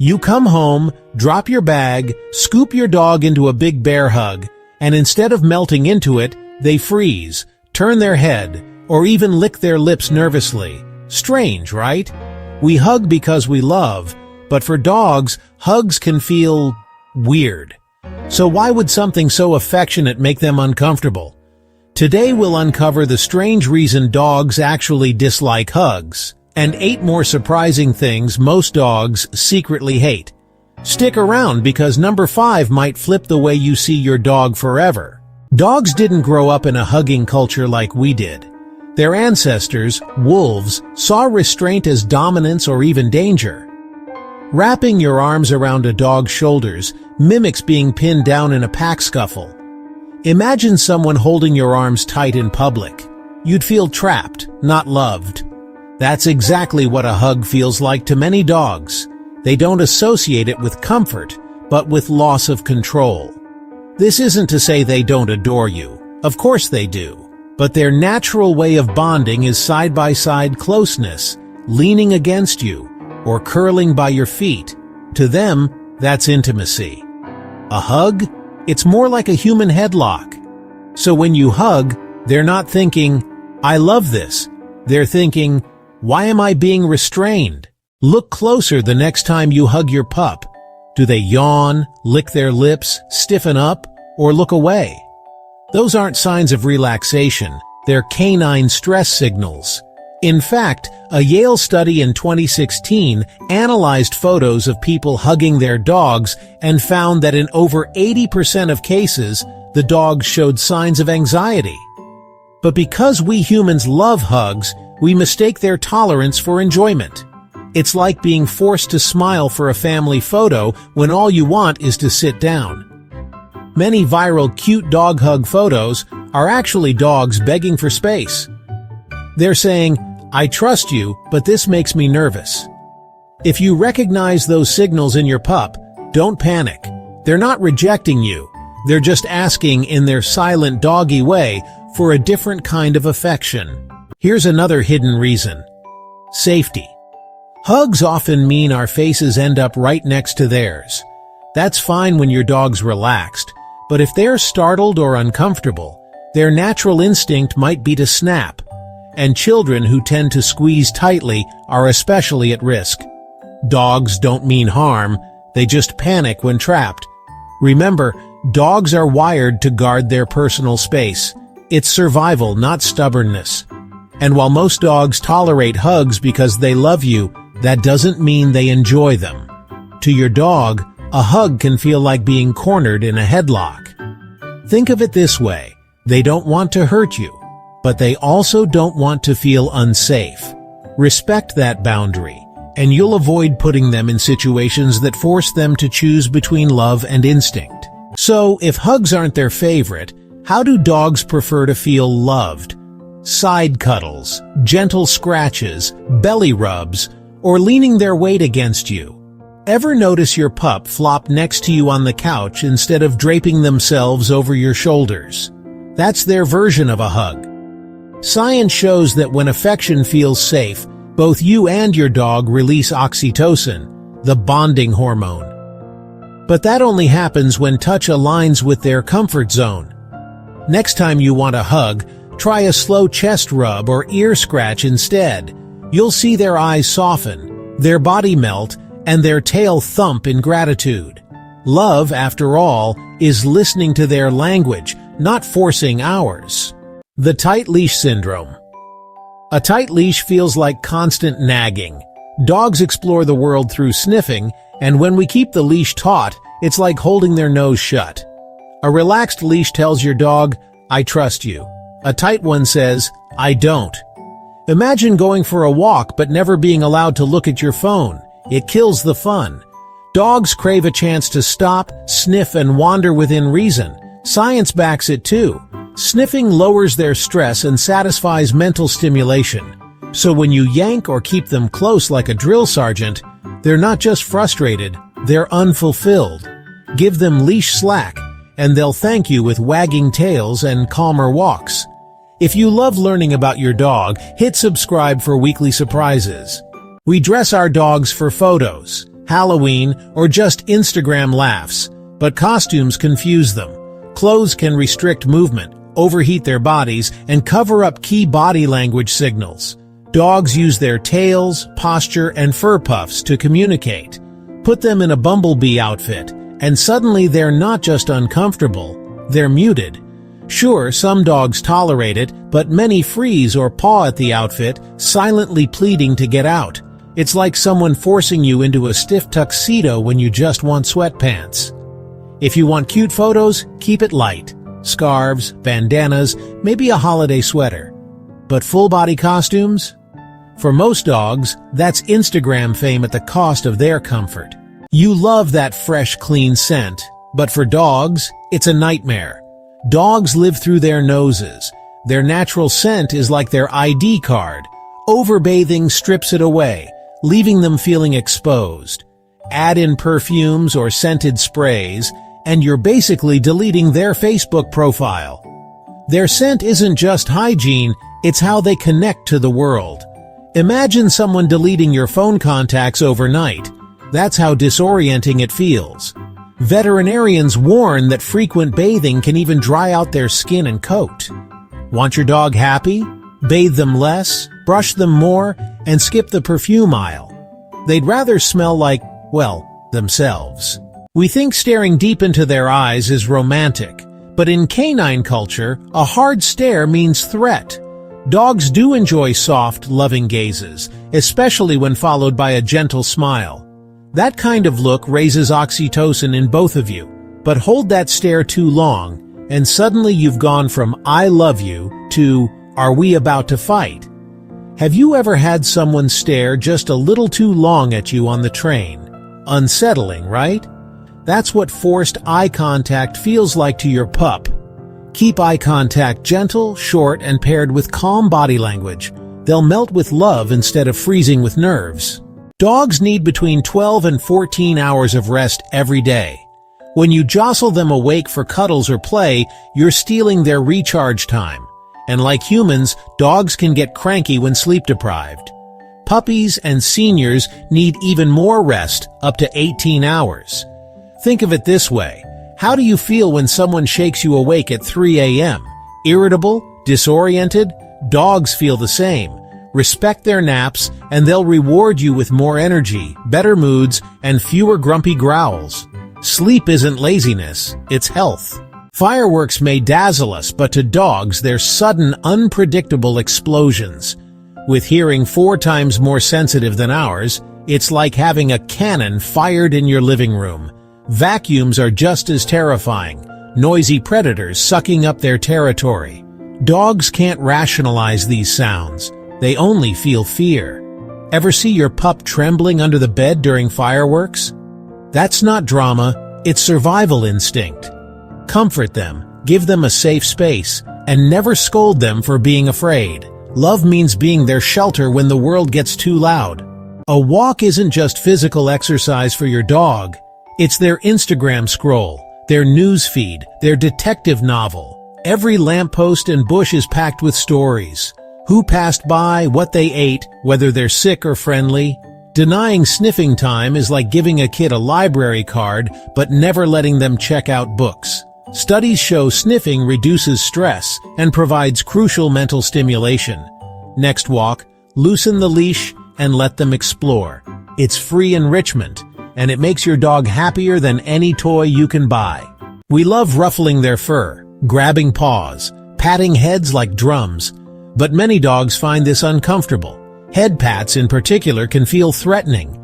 You come home, drop your bag, scoop your dog into a big bear hug, and instead of melting into it, they freeze, turn their head, or even lick their lips nervously. Strange, right? We hug because we love, but for dogs, hugs can feel weird. So why would something so affectionate make them uncomfortable? Today we'll uncover the strange reason dogs actually dislike hugs, and 8 more surprising things most dogs secretly hate. Stick around because number 5 might flip the way you see your dog forever. Dogs didn't grow up in a hugging culture like we did. Their ancestors, wolves, saw restraint as dominance or even danger. Wrapping your arms around a dog's shoulders mimics being pinned down in a pack scuffle. Imagine someone holding your arms tight in public. You'd feel trapped, not loved. That's exactly what a hug feels like to many dogs. They don't associate it with comfort, but with loss of control. This isn't to say they don't adore you. Of course they do. But their natural way of bonding is side-by-side closeness, leaning against you, or curling by your feet. To them, that's intimacy. A hug? It's more like a human headlock. So when you hug, they're not thinking, "I love this." They're thinking, "Why am I being restrained?" Look closer the next time you hug your pup. Do they yawn, lick their lips, stiffen up, or look away? Those aren't signs of relaxation, they're canine stress signals. In fact, a Yale study in 2016 analyzed photos of people hugging their dogs and found that in over 80% of cases, the dogs showed signs of anxiety. But because we humans love hugs, we mistake their tolerance for enjoyment. It's like being forced to smile for a family photo when all you want is to sit down. Many viral cute dog hug photos are actually dogs begging for space. They're saying, "I trust you, but this makes me nervous." If you recognize those signals in your pup, don't panic. They're not rejecting you. They're just asking in their silent doggy way for a different kind of affection. Here's another hidden reason. Safety. Hugs often mean our faces end up right next to theirs. That's fine when your dog's relaxed, but if they're startled or uncomfortable, their natural instinct might be to snap. And children who tend to squeeze tightly are especially at risk. Dogs don't mean harm, they just panic when trapped. Remember, dogs are wired to guard their personal space. It's survival, not stubbornness. And while most dogs tolerate hugs because they love you, that doesn't mean they enjoy them. To your dog, a hug can feel like being cornered in a headlock. Think of it this way, they don't want to hurt you, but they also don't want to feel unsafe. Respect that boundary, and you'll avoid putting them in situations that force them to choose between love and instinct. So, if hugs aren't their favorite, how do dogs prefer to feel loved? Side cuddles, gentle scratches, belly rubs, or leaning their weight against you. Ever notice your pup flop next to you on the couch instead of draping themselves over your shoulders? That's their version of a hug. Science shows that when affection feels safe, both you and your dog release oxytocin, the bonding hormone. But that only happens when touch aligns with their comfort zone. Next time you want a hug, try a slow chest rub or ear scratch instead. You'll see their eyes soften, their body melt, and their tail thump in gratitude. Love, after all, is listening to their language, not forcing ours. The tight leash syndrome. A tight leash feels like constant nagging. Dogs explore the world through sniffing, and when we keep the leash taut, it's like holding their nose shut. A relaxed leash tells your dog, "I trust you." A tight one says, "I don't." Imagine going for a walk but never being allowed to look at your phone. It kills the fun. Dogs crave a chance to stop, sniff, and wander within reason. Science backs it too. Sniffing lowers their stress and satisfies mental stimulation. So when you yank or keep them close like a drill sergeant, they're not just frustrated, they're unfulfilled. Give them leash slack, and they'll thank you with wagging tails and calmer walks. If you love learning about your dog, hit subscribe for weekly surprises. We dress our dogs for photos. Halloween, or just Instagram laughs, but costumes confuse them. Clothes can restrict movement, overheat their bodies, and cover up key body language signals. Dogs use their tails, posture, and fur puffs to communicate. Put them in a bumblebee outfit, and suddenly they're not just uncomfortable, they're muted. Sure, some dogs tolerate it, but many freeze or paw at the outfit, silently pleading to get out. It's like someone forcing you into a stiff tuxedo when you just want sweatpants. If you want cute photos, keep it light. Scarves, bandanas, maybe a holiday sweater. But full-body costumes? For most dogs, that's Instagram fame at the cost of their comfort. You love that fresh, clean scent, but for dogs, it's a nightmare. Dogs live through their noses. Their natural scent is like their ID card. Overbathing strips it away, leaving them feeling exposed. Add in perfumes or scented sprays, and you're basically deleting their Facebook profile. Their scent isn't just hygiene, it's how they connect to the world. Imagine someone deleting your phone contacts overnight. That's how disorienting it feels. Veterinarians warn that frequent bathing can even dry out their skin and coat. Want your dog happy? Bathe them less, brush them more, and skip the perfume aisle. They'd rather smell like, well, themselves. We think staring deep into their eyes is romantic, but in canine culture, a hard stare means threat. Dogs do enjoy soft, loving gazes, especially when followed by a gentle smile. That kind of look raises oxytocin in both of you, but hold that stare too long, and suddenly you've gone from "I love you" to "Are we about to fight?" Have you ever had someone stare just a little too long at you on the train? Unsettling, right? That's what forced eye contact feels like to your pup. Keep eye contact gentle, short, and paired with calm body language. They'll melt with love instead of freezing with nerves. Dogs need between 12 and 14 hours of rest every day. When you jostle them awake for cuddles or play, you're stealing their recharge time. And like humans, dogs can get cranky when sleep-deprived. Puppies and seniors need even more rest, up to 18 hours. Think of it this way. How do you feel when someone shakes you awake at 3 a.m.? Irritable? Disoriented? Dogs feel the same. Respect their naps, and they'll reward you with more energy, better moods, and fewer grumpy growls. Sleep isn't laziness, it's health. Fireworks may dazzle us, but to dogs they're sudden, unpredictable explosions. With hearing 4 times more sensitive than ours, it's like having a cannon fired in your living room. Vacuums are just as terrifying, noisy predators sucking up their territory. Dogs can't rationalize these sounds. They only feel fear. Ever see your pup trembling under the bed during fireworks? That's not drama, it's survival instinct. Comfort them, give them a safe space, and never scold them for being afraid. Love means being their shelter when the world gets too loud. A walk isn't just physical exercise for your dog. It's their Instagram scroll, their news feed, their detective novel. Every lamppost and bush is packed with stories. Who passed by, what they ate, whether they're sick or friendly. Denying sniffing time is like giving a kid a library card but never letting them check out books. Studies show sniffing reduces stress and provides crucial mental stimulation. Next walk, loosen the leash and let them explore. It's free enrichment, and it makes your dog happier than any toy you can buy. We love ruffling their fur, grabbing paws, patting heads like drums, but many dogs find this uncomfortable. Head pats in particular can feel threatening.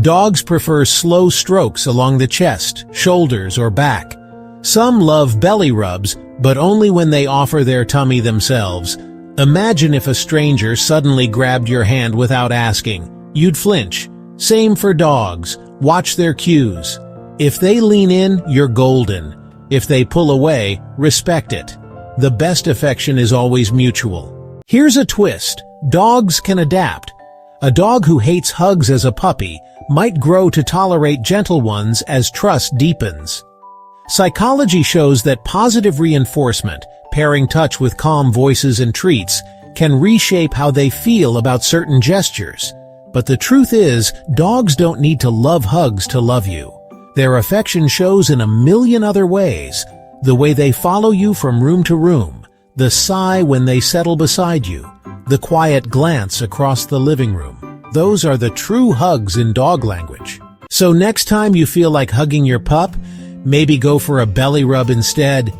Dogs prefer slow strokes along the chest, shoulders, or back. Some love belly rubs, but only when they offer their tummy themselves. Imagine if a stranger suddenly grabbed your hand without asking. You'd flinch. Same for dogs. Watch their cues. If they lean in, you're golden. If they pull away, respect it. The best affection is always mutual. Here's a twist. Dogs can adapt. A dog who hates hugs as a puppy might grow to tolerate gentle ones as trust deepens. Psychology shows that positive reinforcement, pairing touch with calm voices and treats, can reshape how they feel about certain gestures. But the truth is, dogs don't need to love hugs to love you. Their affection shows in a million other ways. The way they follow you from room to room, the sigh when they settle beside you, the quiet glance across the living room. Those are the true hugs in dog language. So next time you feel like hugging your pup, maybe go for a belly rub instead.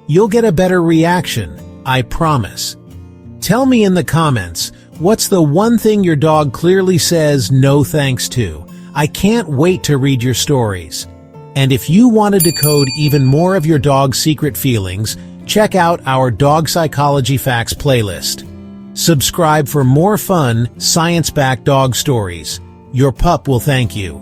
You'll get a better reaction, I promise. Tell me in the comments, what's the one thing your dog clearly says no thanks to? I can't wait to read your stories. And if you want to decode even more of your dog's secret feelings, check out our Dog Psychology Facts playlist. Subscribe for more fun, science-backed dog stories. Your pup will thank you.